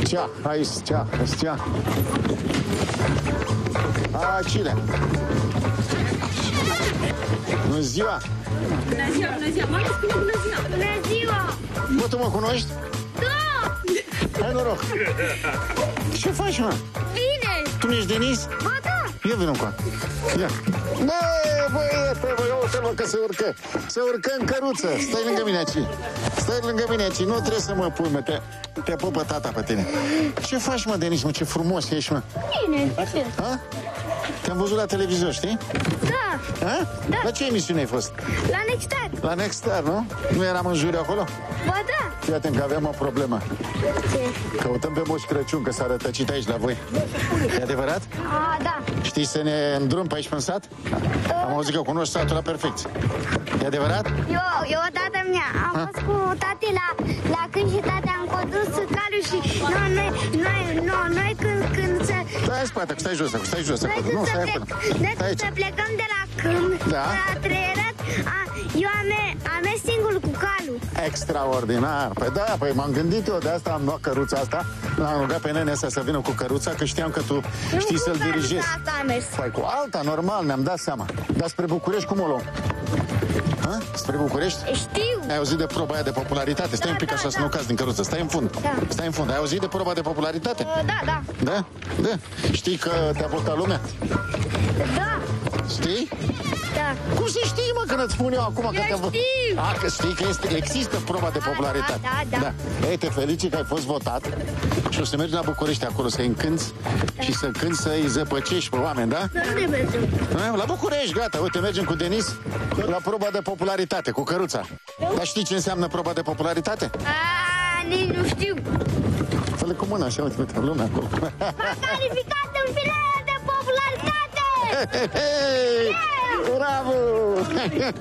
Cea, aici, cea. Cine? Bună ziua! Bună ziua! Mama, spune bună ziua! Bună ziua! Bă, tu mă cunoști? Da! Hai noroc! Ce faci, mă? Bine! Tu nu ești Denis? Ba da! Ia vină cu ia. Băi, uite-mă că se urcă. Se urcă în căruță. Stai lângă mine aici. Nu trebuie să mă pui, mă. Te pupă tata pe tine. Ce faci, mă, Denis, mă? Ce frumos ești, mă. Bine! Ha? Te-am văzut la televizor, știi? Da! Ha? Da. La ce emisiune ai fost? La Nextar! La Nextar, nu? Nu eram în juriu acolo? Ba da! Fii atent că avem o problemă. Ce? Căutăm pe Moș Crăciun, că s-a rătăcit aici la voi. E adevărat? A, da! Știi să ne îndrum pe aici în sat? Am auzit că cunoști satul la perfect. E adevărat? Eu tata mea, am fost cu tati la cânt și tati am condus calul și noi când să... Stai spate, stai jos. Noi când să plecăm de la câmp, Da. la treierat, eu am mers singur cu calul. Extraordinar. Păi da, m-am gândit eu, de asta am luat căruța asta. L-am rugat pe nenea să vină cu căruța, că știam că tu știi să-l dirigezi. Asta am mers. Păi cu alta, normal, ne-am dat seama. Dar spre București cum o luăm? Ha? Spre București? Știu. Ai auzit de proba aia de popularitate? Stai un pic așa să nu cazi din căruță. Stai în fund. Da. Stai în fund. Ai auzit de proba de popularitate? Da. Da? Știi că te-a votat lumea? Da. Știi? Da. Cum să știi, mă, când îți spun eu acum că te-a votat? știu. Că știi că există proba de popularitate. Da. Ei, te felicit că ai fost votat și o să mergi la București acolo să-i încânți și să cânti, să-i zăpăcești pe oameni, da? Unde mergem? La București, gata. Uite, mergem cu Denis la proba de popularitate, cu căruța. Dar știi ce înseamnă proba de popularitate? Nici nu știu. Fă-le cu mâna, așa, uite, lumea acolo. M-a calificat în finală de popularitate! Bravo! Yeah!